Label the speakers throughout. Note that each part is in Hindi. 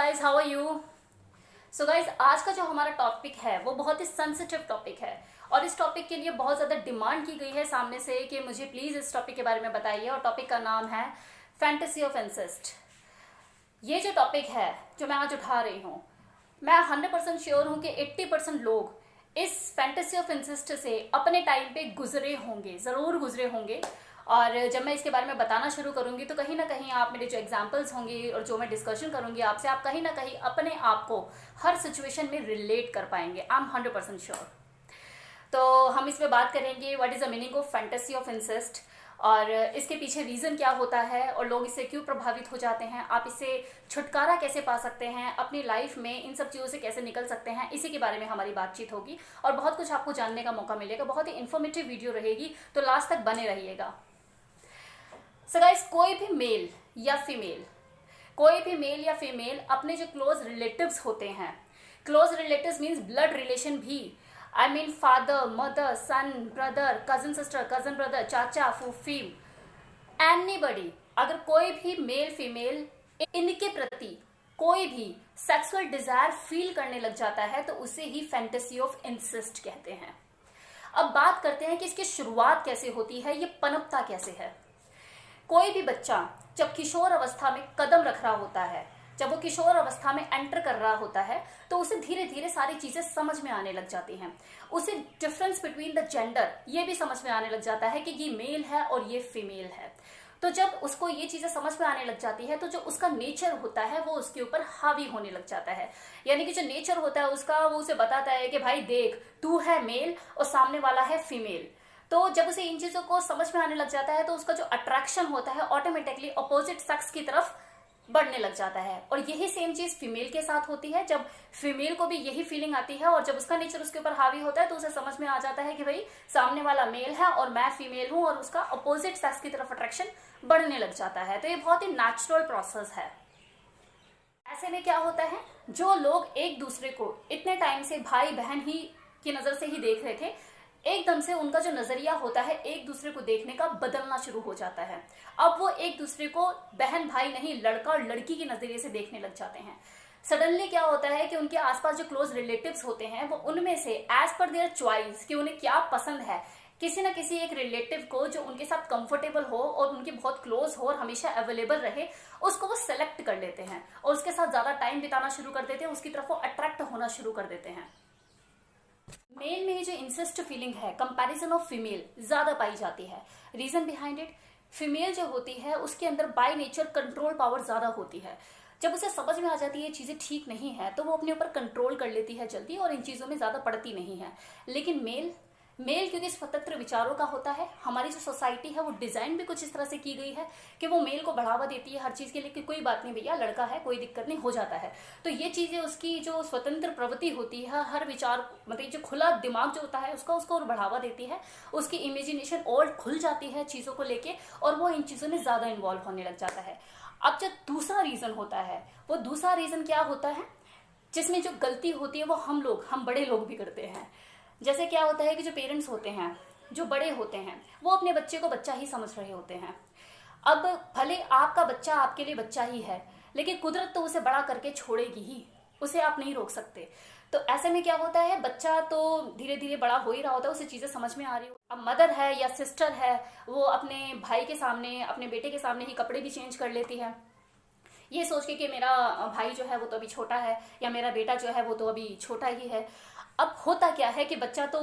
Speaker 1: Guys, how are you. So guys, आज का जो हमारा टॉपिक है वो बहुत ही सेंसिटिव टॉपिक है और इस टॉपिक के लिए बहुत ज़्यादा डिमांड की गई है सामने से कि मुझे प्लीज़ इस टॉपिक के बारे में बताइए। और टॉपिक का नाम है फैंटेसी ऑफ इंसेस्ट। ये जो टॉपिक है जो मैं आज उठा रही हूँ, मैं 100% श्योर हूँ कि 80% लोग इस फैंटेसी ऑफ इंसेस्ट से अपने टाइम पे गुजरे होंगे, ज़रूर गुजरे होंगे। और जब मैं इसके बारे में बताना शुरू करूंगी तो कहीं ना कहीं आप मेरे जो एग्जांपल्स होंगे और जो मैं डिस्कशन करूंगी आपसे, आप कहीं ना कहीं अपने आप को हर सिचुएशन में रिलेट कर पाएंगे। I am 100% sure. तो हम इसमें बात करेंगे what is the meaning of fantasy of incest और इसके पीछे रीज़न क्या होता है और लोग इससे क्यों प्रभावित हो जाते हैं, आप इससे छुटकारा कैसे पा सकते हैं, अपनी लाइफ में इन सब चीज़ों से कैसे निकल सकते हैं, इसी के बारे में हमारी बातचीत होगी और बहुत कुछ आपको जानने का मौका मिलेगा। बहुत ही इन्फॉर्मेटिव वीडियो रहेगी, तो लास्ट तक बने रहिएगा। सो गाइस, कोई भी मेल या फीमेल अपने जो क्लोज रिलेटिव्स होते हैं, close relatives means blood relation भी, I mean father, mother, son, brother, cousin sister, cousin brother, चाचा, फूफी, एनीबडी, अगर कोई भी मेल फीमेल इनके प्रति कोई भी सेक्सुअल डिजायर फील करने लग जाता है तो उसे ही फैंटेसी ऑफ इंसेस्ट कहते हैं। अब बात करते हैं कि इसकी शुरुआत कैसे होती है, ये पनपता कैसे है। कोई भी बच्चा जब किशोर अवस्था में कदम रख रहा होता है, जब वो किशोर अवस्था में एंटर कर रहा होता है तो उसे धीरे धीरे सारी चीजें समझ में आने लग जाती हैं। उसे डिफरेंस बिटवीन द जेंडर ये भी समझ में आने लग जाता है कि ये मेल है और ये फीमेल है। तो जब उसको ये चीजें समझ में आने लग जाती है तो जो उसका नेचर होता है वो उसके ऊपर हावी होने लग जाता है। यानी कि जो नेचर होता है उसका, वो उसे बताता है कि भाई देख, तू है मेल और सामने वाला है फीमेल। तो जब उसे इन चीजों को समझ में आने लग जाता है तो उसका जो अट्रैक्शन होता है ऑटोमेटिकली अपोजिट सेक्स की तरफ बढ़ने लग जाता है। और यही सेम चीज फीमेल के साथ होती है। जब फीमेल को भी यही फीलिंग आती है और जब उसका नेचर उसके ऊपर हावी होता है तो उसे समझ में आ जाता है कि भाई सामने वाला मेल है और मैं फीमेल हूं, और उसका अपोजिट सेक्स की तरफ अट्रैक्शन बढ़ने लग जाता है। तो ये बहुत ही नेचुरल प्रोसेस है। ऐसे में क्या होता है, जो लोग एक दूसरे को इतने टाइम से भाई बहन ही की नजर से ही देख रहे थे, एकदम से उनका जो नजरिया होता है एक दूसरे को देखने का बदलना शुरू हो जाता है। अब वो एक दूसरे को बहन भाई नहीं, लड़का और लड़की के नजरिए से देखने लग जाते हैं। सडनली क्या होता है कि उनके आसपास जो क्लोज रिलेटिव्स होते हैं वो उनमें से एज पर देयर चॉइस कि उन्हें क्या पसंद है, किसी ना किसी एक रिलेटिव को जो उनके साथ कंफर्टेबल हो और उनके बहुत क्लोज हो और हमेशा अवेलेबल रहे, उसको वो सेलेक्ट कर लेते हैं और उसके साथ ज्यादा टाइम बिताना शुरू कर देते हैं, उसकी तरफ वो अट्रैक्ट होना शुरू कर देते हैं। मेल में जो इंसेस्ट फीलिंग है कंपैरिजन ऑफ फीमेल ज्यादा पाई जाती है। रीजन बिहाइंड इट, फीमेल जो होती है उसके अंदर बाय नेचर कंट्रोल पावर ज्यादा होती है। जब उसे समझ में आ जाती है चीजें ठीक नहीं है तो वो अपने ऊपर कंट्रोल कर लेती है जल्दी और इन चीजों में ज्यादा पड़ती नहीं है। लेकिन मेल क्योंकि स्वतंत्र विचारों का होता है, हमारी जो सोसाइटी है वो डिजाइन भी कुछ इस तरह से की गई है कि वो मेल को बढ़ावा देती है हर चीज के लिए कि कोई बात नहीं भैया, लड़का है, कोई दिक्कत नहीं, हो जाता है। तो ये चीजें, उसकी जो स्वतंत्र प्रवृत्ति होती है, हर विचार मतलब जो खुला दिमाग जो होता है उसको और बढ़ावा देती है, उसकी इमेजिनेशन और खुल जाती है चीजों को लेके और वो इन चीजों में ज्यादा इन्वॉल्व होने लग जाता है। अब जो दूसरा रीजन होता है, वो दूसरा रीजन क्या होता है जिसमें जो गलती होती है वो हम बड़े लोग भी करते हैं। जैसे क्या होता है कि जो पेरेंट्स होते हैं, जो बड़े होते हैं, वो अपने बच्चे को बच्चा ही समझ रहे होते हैं। अब भले आपका बच्चा आपके लिए बच्चा ही है, लेकिन कुदरत तो उसे बड़ा करके छोड़ेगी ही, उसे आप नहीं रोक सकते। तो ऐसे में क्या होता है, बच्चा तो धीरे धीरे बड़ा हो ही रहा होता है, उसे चीजें समझ में आ रही हो। अब मदर है या सिस्टर है, वो अपने भाई के सामने, अपने बेटे के सामने ही कपड़े भी चेंज कर लेती है, ये सोच के कि मेरा भाई जो है वो तो अभी छोटा है या मेरा बेटा जो है वो तो अभी छोटा ही है। अब होता क्या है कि बच्चा तो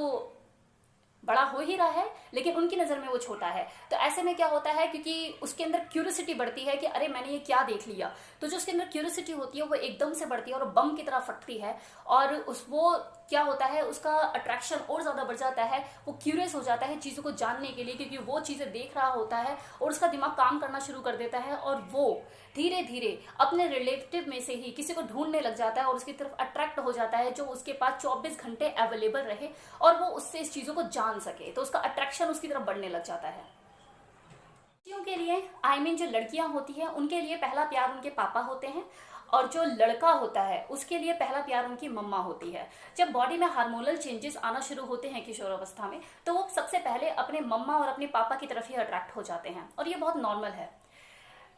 Speaker 1: बड़ा हो ही रहा है लेकिन उनकी नजर में वो छोटा है। तो ऐसे में क्या होता है, क्योंकि उसके अंदर क्यूरियोसिटी बढ़ती है कि अरे मैंने ये क्या देख लिया, तो जो उसके अंदर क्यूरियोसिटी होती है वो एकदम से बढ़ती है और बम की तरह फटती है और वो क्या होता है, उसका अट्रैक्शन और ज्यादा बढ़ जाता है। वो क्यूरियस हो जाता है चीजों को जानने के लिए क्योंकि वो चीजें देख रहा होता है और उसका दिमाग काम करना शुरू कर देता है और वो धीरे धीरे अपने रिलेटिव में से ही किसी को ढूंढने लग जाता है और उसकी तरफ अट्रैक्ट हो जाता है जो उसके पास 24 घंटे अवेलेबल रहे और वो उससे इस चीजों को जान सके, तो उसका अट्रैक्शन उसकी तरफ बढ़ने लग जाता है। लड़कियों के लिए, आई मीन जो लड़कियां होती हैं उनके लिए पहला प्यार उनके पापा होते हैं और जो लड़का होता है उसके लिए पहला प्यार उनकी मम्मा होती है। जब बॉडी में हार्मोनल चेंजेस आना शुरू होते हैं किशोर अवस्था में तो वो सबसे पहले अपने मम्मा और अपने पापा की तरफ ही अट्रैक्ट हो जाते हैं और ये बहुत नॉर्मल है।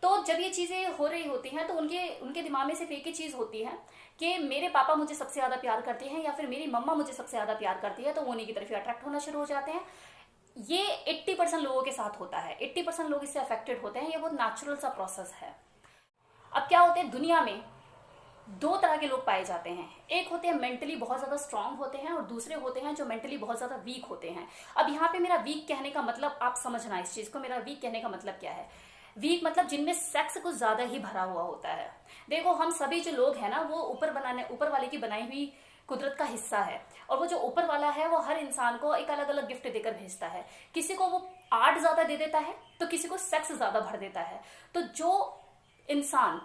Speaker 1: तो जब ये चीज़ें हो रही होती हैं तो उनके उनके दिमाग में सिर्फ एक ही चीज़ होती है कि मेरे पापा मुझे सबसे ज़्यादा प्यार करते हैं या फिर मेरी मम्मा मुझे सबसे ज़्यादा प्यार करती है, तो वो उन्हीं की तरफ अट्रैक्ट होना शुरू हो जाते हैं। ये 80% लोगों के साथ होता है, 80% लोग इससे अफेक्टेड होते हैं। ये बहुत नेचुरल सा प्रोसेस है। अब क्या होते हैं, दुनिया में दो तरह के लोग पाए जाते हैं। एक होते हैं मेंटली बहुत ज़्यादा स्ट्रांग होते हैं और दूसरे होते हैं जो मेंटली बहुत ज़्यादा वीक होते हैं। अब यहाँ पे मेरा वीक कहने का मतलब, आप समझना इस चीज़ को, मेरा वीक कहने का मतलब क्या है। वीक मतलब जिनमें सेक्स कुछ ज़्यादा ही भरा हुआ होता है। देखो, हम सभी जो लोग हैं ना, वो ऊपर वाले की बनाई हुई कुदरत का हिस्सा है। और वो जो ऊपर वाला है वो हर इंसान को एक अलग अलग गिफ्ट देकर भेजता है। किसी को वो आर्ट ज़्यादा दे देता है तो किसी को सेक्स ज़्यादा भर देता है। तो जो इंसान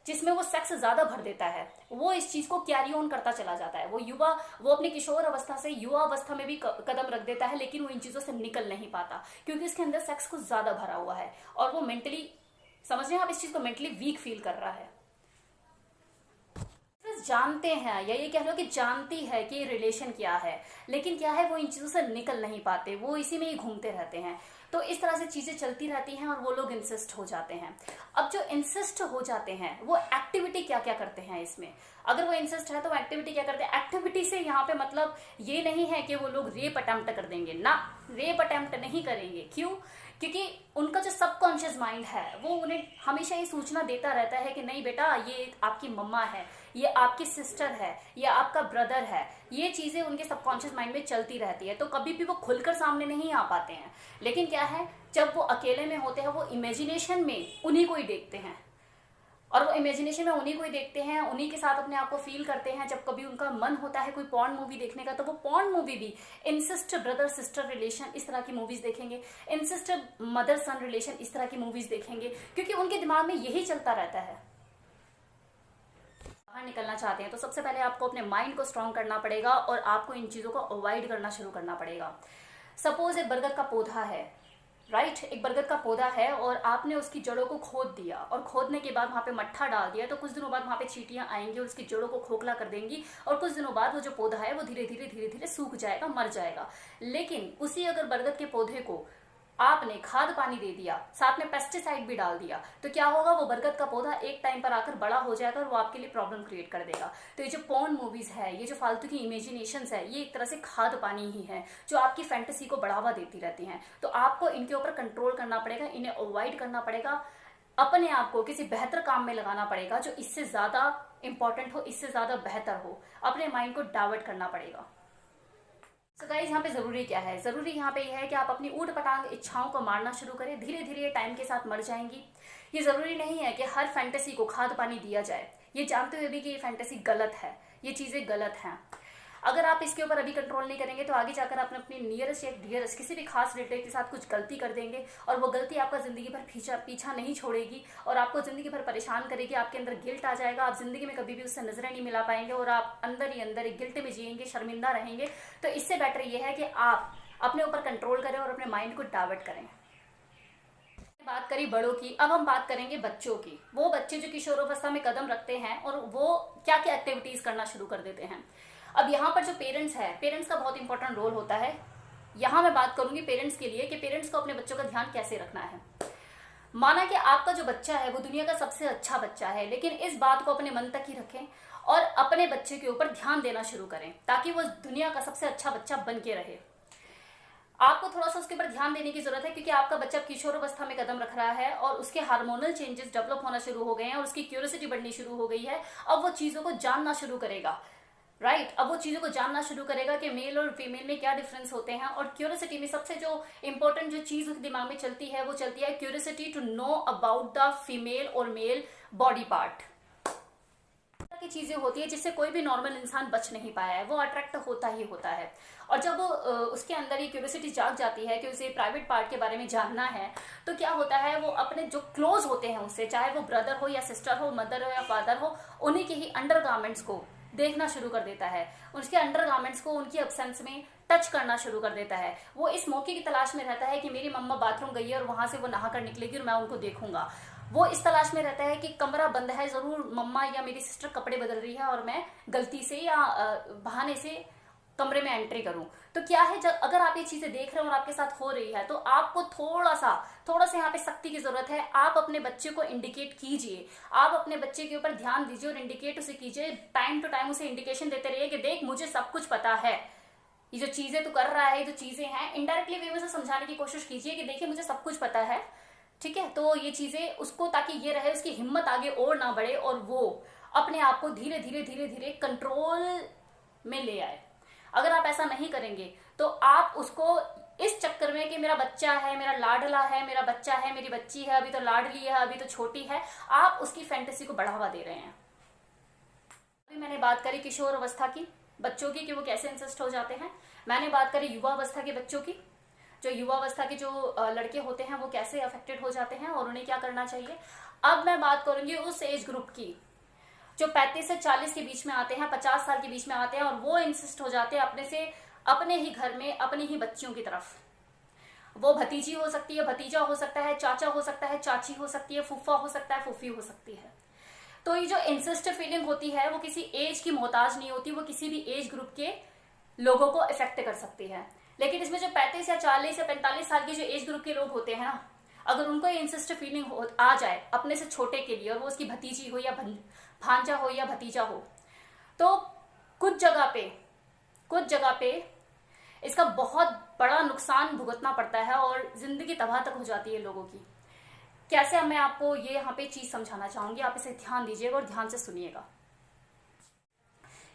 Speaker 1: जिसमें वो सेक्स ज्यादा भर देता है वो इस चीज को कैरी ऑन करता चला जाता है। वो अपनी किशोर अवस्था से युवा अवस्था में भी कदम रख देता है, लेकिन वो इन चीजों से निकल नहीं पाता क्योंकि इसके अंदर सेक्स कुछ ज्यादा भरा हुआ है और वो मेंटली, समझ रहे हैं आप, इस चीज को मेंटली वीक फील कर रहा है। जानते हैं या ये कह लो कि जानती है कि रिलेशन क्या है, लेकिन क्या है, वो इन चीजों से निकल नहीं पाते, वो इसी में ही घूमते रहते हैं। तो इस तरह से चीजें चलती रहती हैं और वो लोग इंसिस्ट हो जाते हैं। अब जो इंसिस्ट हो जाते हैं वो एक्टिविटी क्या क्या करते हैं इसमें, अगर वो इंसिस्ट है तो एक्टिविटी क्या करते हैं। एक्टिविटी से यहाँ पे मतलब ये नहीं है कि वो लोग रेप अटेम्प्ट कर देंगे ना, रेप अटेम्प्ट नहीं करेंगे। क्यों? क्योंकि उनका जो सबकॉन्शियस माइंड है वो उन्हें हमेशा ये सूचना देता रहता है कि नहीं बेटा, ये आपकी मम्मा है, ये आपकी सिस्टर है, ये आपका ब्रदर है। ये चीजें उनके सबकॉन्शियस माइंड में चलती रहती है, तो कभी भी वो खुलकर सामने नहीं आ पाते हैं। लेकिन क्या है, जब वो अकेले में होते हैं वो इमेजिनेशन में उन्हीं को ही देखते हैं और वो इमेजिनेशन में उन्हीं को ही देखते हैं, उन्हीं के साथ अपने आप को फील करते हैं। जब कभी उनका मन होता है कोई पॉर्न मूवी देखने का तो वो पॉर्न मूवी भी इंसिस्ट ब्रदर सिस्टर रिलेशन इस तरह की मूवीज देखेंगे, इंसिस्ट मदर सन रिलेशन इस तरह की मूवीज देखेंगे, क्योंकि उनके दिमाग में यही चलता रहता है। बाहर निकलना चाहते हैं तो सबसे पहले आपको अपने माइंड को स्ट्रांग करना पड़ेगा और आपको इन चीज़ों को अवॉइड करना शुरू करना पड़ेगा। सपोज एक बरगद का पौधा है, राइट, एक बरगद का पौधा है और आपने उसकी जड़ों को खोद दिया और खोदने के बाद वहाँ पे मट्ठा डाल दिया, तो कुछ दिनों बाद वहाँ पे चींटियां आएंगी और उसकी जड़ों को खोखला कर देंगी और कुछ दिनों बाद वो जो पौधा है वो धीरे धीरे सूख जाएगा, मर जाएगा। लेकिन उसी अगर बरगद के पौधे को आपने खाद पानी दे दिया, साथ में पेस्टिसाइड भी डाल दिया, तो क्या होगा, वो बरगद का पौधा एक टाइम पर आकर बड़ा हो जाएगा और वो आपके लिए प्रॉब्लम क्रिएट कर देगा। तो ये जो पॉर्न मूवीज है, ये जो फालतू की इमेजिनेशंस है, ये एक तरह से खाद पानी ही है जो आपकी फैंटेसी को बढ़ावा देती रहती हैं। तो आपको इनके ऊपर कंट्रोल करना पड़ेगा, इन्हें अवॉइड करना पड़ेगा, अपने आप को किसी बेहतर काम में लगाना पड़ेगा जो इससे ज्यादा इंपॉर्टेंट हो, इससे ज्यादा बेहतर हो। अपने माइंड को डाइवर्ट करना पड़ेगा। तो गाइस, यहाँ पे जरूरी क्या है, जरूरी यहाँ पे यह है कि आप अपनी ऊट पटांग इच्छाओं को मारना शुरू करें। धीरे धीरे ये टाइम के साथ मर जाएंगी। ये जरूरी नहीं है कि हर फैंटेसी को खाद पानी दिया जाए, ये जानते हुए भी कि ये फैंटेसी गलत है, ये चीजें गलत हैं। अगर आप इसके ऊपर अभी कंट्रोल नहीं करेंगे तो आगे जाकर आप अपने नियरेस्ट या डियरेस्ट किसी भी खास रिलेटिव के साथ कुछ गलती कर देंगे और वो गलती आपका जिंदगी भर पीछा नहीं छोड़ेगी और आपको जिंदगी भर परेशान करेगी। आपके अंदर गिल्ट आ जाएगा, आप जिंदगी में कभी भी उससे नजरें नहीं मिला पाएंगे और आप अंदर ही अंदर एक गिल्ट में जिएंगे, शर्मिंदा रहेंगे। तो इससे बेटर ये है कि आप अपने ऊपर कंट्रोल करें और अपने माइंड को डाइवर्ट करें। बात करी बड़ों की, अब हम बात करेंगे बच्चों की। वो बच्चे जो किशोरावस्था में कदम रखते हैं और वो क्या क्या एक्टिविटीज करना शुरू कर देते हैं। अब यहाँ पर जो पेरेंट्स है, पेरेंट्स का बहुत इंपॉर्टेंट रोल होता है। यहाँ मैं बात करूंगी पेरेंट्स के लिए कि पेरेंट्स को अपने बच्चों का ध्यान कैसे रखना है। माना कि आपका जो बच्चा है वो दुनिया का सबसे अच्छा बच्चा है, लेकिन इस बात को अपने मन तक ही रखें और अपने बच्चे के ऊपर ध्यान देना शुरू करें ताकि वो दुनिया का सबसे अच्छा बच्चा बन के रहे। आपको थोड़ा सा उसके ऊपर ध्यान देने की जरूरत है क्योंकि आपका बच्चा किशोरावस्था में कदम रख रहा है और उसके हार्मोनल चेंजेस डेवलप होना शुरू हो गए हैं और उसकी क्यूरियोसिटी बढ़नी शुरू हो गई है। अब वो चीजों को जानना शुरू करेगा, राइट। अब वो चीजों को जानना शुरू करेगा कि मेल और फीमेल में क्या डिफरेंस होते हैं। और क्यूरियोसिटी में सबसे जो इंपॉर्टेंट जो चीज उसके दिमाग में चलती है वो चलती है curiosity to know about the female और मेल बॉडी पार्ट की चीजें होती है जिससे कोई भी नॉर्मल इंसान बच नहीं पाया है, वो अट्रैक्ट होता ही होता है। और जब वो उसके अंदर ये क्यूरियोसिटी जाग जाती है कि उसे प्राइवेट पार्ट के बारे में जानना है, तो क्या होता है, वो अपने जो क्लोज होते हैं उससे, चाहे वो ब्रदर हो या सिस्टर हो, मदर हो या फादर हो, उन्हीं के ही अंडरगारमेंट्स को देखना शुरू कर देता है, उसके अंडरगारमेंट्स को उनकी एब्सेंस में टच करना शुरू कर देता है। वो इस मौके की तलाश में रहता है कि मेरी मम्मा बाथरूम गई है और वहां से वो नहा कर निकलेगी और मैं उनको देखूंगा। वो इस तलाश में रहता है कि कमरा बंद है, जरूर मम्मा या मेरी सिस्टर कपड़े बदल रही है और मैं गलती से या बहाने से कमरे में एंट्री करूं। तो क्या है, जब अगर आप ये चीजें देख रहे हैं और आपके साथ हो रही है, तो आपको थोड़ा सा यहाँ पे सख्ती की जरूरत है। आप अपने बच्चे को इंडिकेट कीजिए, आप अपने बच्चे के ऊपर ध्यान दीजिए और इंडिकेट उसे कीजिए, टाइम टू टाइम उसे इंडिकेशन देते रहिए कि देख मुझे सब कुछ पता है, ये जो चीजें तू कर रहा है, ये जो चीजें हैं, इनडायरेक्टली वे में से समझाने की कोशिश कीजिए कि देखिए मुझे सब कुछ पता है, ठीक है। तो ये चीजें उसको, ताकि ये रहे, उसकी हिम्मत आगे और ना बढ़े और वो अपने आप को धीरे धीरे धीरे धीरे कंट्रोल में ले आए। अगर आप ऐसा नहीं करेंगे तो आप उसको इस चक्कर में कि मेरा बच्चा है, मेरा लाडला है, मेरा बच्चा है, मेरी बच्ची है, अभी तो लाडली है, अभी तो छोटी है, आप उसकी फैंटेसी को बढ़ावा दे रहे हैं। अभी मैंने बात करी किशोर अवस्था की बच्चों की कि वो कैसे इंसिस्ट हो जाते हैं। मैंने बात करी युवा अवस्था के बच्चों की, जो युवा अवस्था के जो लड़के होते हैं वो कैसे अफेक्टेड हो जाते हैं और उन्हें क्या करना चाहिए। अब मैं बात करूंगी उस एज ग्रुप की जो 35 से 40 के बीच में आते हैं, 50 साल के बीच में आते हैं और वो इंसिस्ट हो जाते हैं अपने ही घर में अपनी ही बच्चियों की तरफ। वो भतीजी हो सकती है, भतीजा हो सकता है, चाचा हो सकता है, चाची हो सकती है, फूफा हो सकता है, फूफी हो सकती है। तो ये जो इंसिस्ट फीलिंग होती है वो किसी एज की मोहताज नहीं होती, वो किसी भी एज ग्रुप के लोगों को अफेक्ट कर सकती है। लेकिन इसमें जो 35 या 40 या 45 साल के जो एज ग्रुप के लोग होते हैं ना, अगर उनको इंसिस्ट फीलिंग आ जाए अपने से छोटे के लिए, और वो उसकी भतीजी हो या भांजा हो या भतीजा हो, तो कुछ जगह पे इसका बहुत बड़ा नुकसान भुगतना पड़ता है और जिंदगी तबाह तक हो जाती है लोगों की। कैसे, अब मैं आपको ये यहाँ पे चीज समझाना चाहूंगी, आप इसे ध्यान दीजिएगा और ध्यान से सुनिएगा।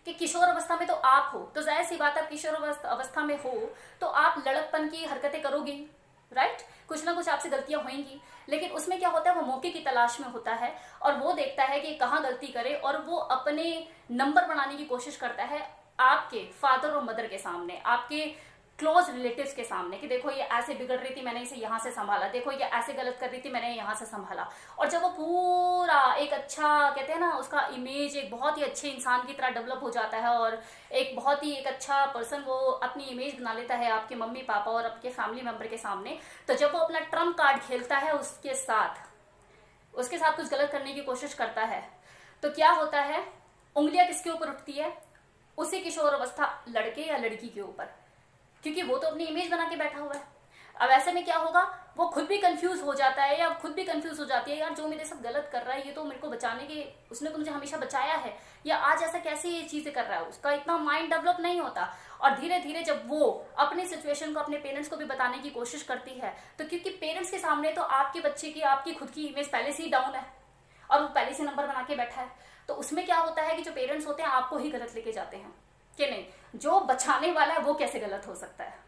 Speaker 1: कि किशोर अवस्था में तो आप हो, तो जाहिर सी बात है, आप किशोर अवस्था में हो तो आप लड़कपन की हरकतें करोगे, राइट। कुछ ना कुछ आपसे गलतियां होंगी, लेकिन उसमें क्या होता है, वो मौके की तलाश में होता है और वो देखता है कि कहाँ गलती करे और वो अपने नंबर बनाने की कोशिश करता है आपके फादर और मदर के सामने, आपके क्लोज रिलेटिव्स के सामने, कि देखो ये ऐसे बिगड़ रही थी, मैंने इसे यहाँ से संभाला, देखो ये ऐसे गलत कर रही थी, मैंने यहाँ से संभाला। और जब वो पूरा एक अच्छा, कहते हैं ना, उसका इमेज एक बहुत ही अच्छे इंसान की तरह डेवलप हो जाता है और एक बहुत ही एक अच्छा पर्सन वो अपनी इमेज बना लेता है आपके मम्मी पापा और आपके फैमिली मेंबर के सामने, तो जब वो अपना ट्रम्प कार्ड खेलता है उसके साथ कुछ गलत करने की कोशिश करता है, तो क्या होता है, उंगलियां किसके ऊपर उठती है, उसी किशोर अवस्था लड़के या लड़की के ऊपर, क्योंकि वो तो अपनी इमेज बना के बैठा हुआ है। अब ऐसे में क्या होगा, वो खुद भी कंफ्यूज हो जाता है या खुद भी कंफ्यूज हो जाती है, यार जो मेरे साथ गलत कर रहा है ये तो मेरे को बचाने के, उसने तो मुझे हमेशा बचाया है, या आज ऐसा कैसे ये चीजें कर रहा है, उसका इतना माइंड डेवलप नहीं होता। और धीरे धीरे जब वो अपनी सिचुएशन को अपने पेरेंट्स को भी बताने की कोशिश करती है, तो क्योंकि पेरेंट्स के सामने तो आपके बच्चे की, आपकी खुद की इमेज पहले से ही डाउन है और वो पहले से नंबर बना के बैठा है, तो उसमें क्या होता है कि जो पेरेंट्स होते हैं आपको ही गलत लेके जाते हैं कि नहीं, जो बचाने वाला है वो कैसे गलत हो सकता है।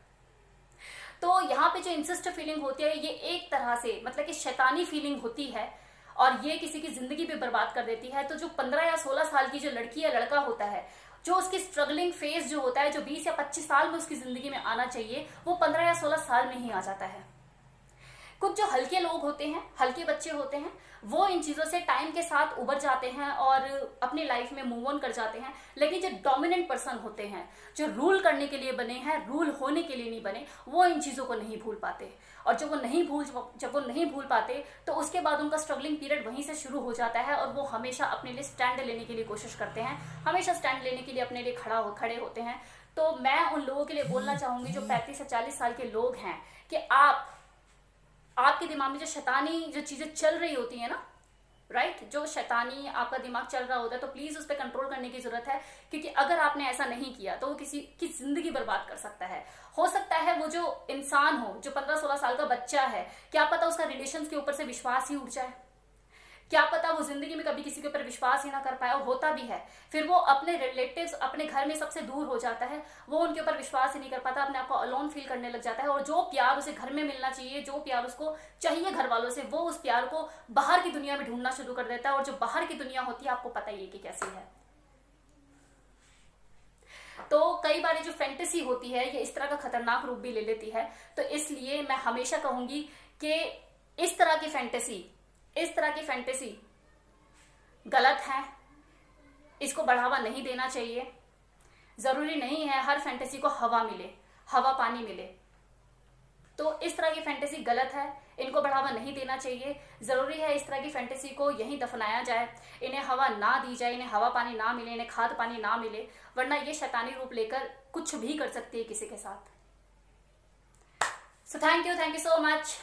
Speaker 1: तो यहाँ पे जो इंसिस्ट फीलिंग होती है ये एक तरह से मतलब कि शैतानी फीलिंग होती है और ये किसी की जिंदगी पे बर्बाद कर देती है। तो जो 15 या 16 साल की जो लड़की या लड़का होता है, जो उसकी स्ट्रगलिंग फेज जो होता है, जो 20 या 25 साल में उसकी जिंदगी में आना चाहिए, वो 15 या 16 साल में ही आ जाता है। कुछ जो हल्के लोग होते हैं, हल्के बच्चे होते हैं, वो इन चीजों से टाइम के साथ उबर जाते हैं और अपनी लाइफ में मूव ऑन कर जाते हैं। लेकिन जो डोमिनेंट पर्सन होते हैं, जो रूल करने के लिए बने हैं, रूल होने के लिए नहीं बने, वो इन चीजों को नहीं भूल पाते। और जब वो नहीं भूल पाते तो उसके बाद उनका स्ट्रगलिंग पीरियड वहीं से शुरू हो जाता है और वो हमेशा अपने लिए स्टैंड लेने के लिए कोशिश करते हैं, हमेशा स्टैंड लेने के लिए अपने लिए खड़े होते हैं। तो मैं उन लोगों के लिए बोलना चाहूंगी जो 35 से 40 साल के लोग हैं कि आपके दिमाग में जो शैतानी जो चीजें चल रही होती है ना, राइट, जो शैतानी आपका दिमाग चल रहा होता है, तो प्लीज उस पर कंट्रोल करने की जरूरत है। क्योंकि अगर आपने ऐसा नहीं किया तो वो किसी की जिंदगी बर्बाद कर सकता है। हो सकता है वो जो इंसान हो, जो 15-16 साल का बच्चा है, क्या पता उसका रिलेशन के ऊपर से विश्वास ही उठ जाए, क्या पता वो जिंदगी में कभी किसी के ऊपर विश्वास ही ना कर पाए, और होता भी है। फिर वो अपने रिलेटिव्स, अपने घर में सबसे दूर हो जाता है, वो उनके ऊपर विश्वास ही नहीं कर पाता, अपने आप को अलोन फील करने लग जाता है। और जो प्यार उसे घर में मिलना चाहिए, जो प्यार उसको चाहिए घर वालों से, वो उस प्यार को बाहर की दुनिया में ढूंढना शुरू कर देता है। और जो बाहर की दुनिया होती है आपको पता ही है कि कैसी है। तो कई बार जो फैंटेसी होती है ये इस तरह का खतरनाक रूप भी ले लेती है। तो इसलिए मैं हमेशा कहूंगी कि इस तरह की फैंटेसी गलत है, इसको बढ़ावा नहीं देना चाहिए। जरूरी नहीं है हर फैंटेसी को हवा मिले, हवा पानी मिले। तो इस तरह की फैंटेसी गलत है, इनको बढ़ावा नहीं देना चाहिए। जरूरी है इस तरह की फैंटेसी को यहीं दफनाया जाए, इन्हें हवा ना दी जाए, इन्हें हवा पानी ना मिले, इन्हें खाद पानी ना मिले, वरना ये शैतानी रूप लेकर कुछ भी कर सकती है किसी के साथ. So thank you so much.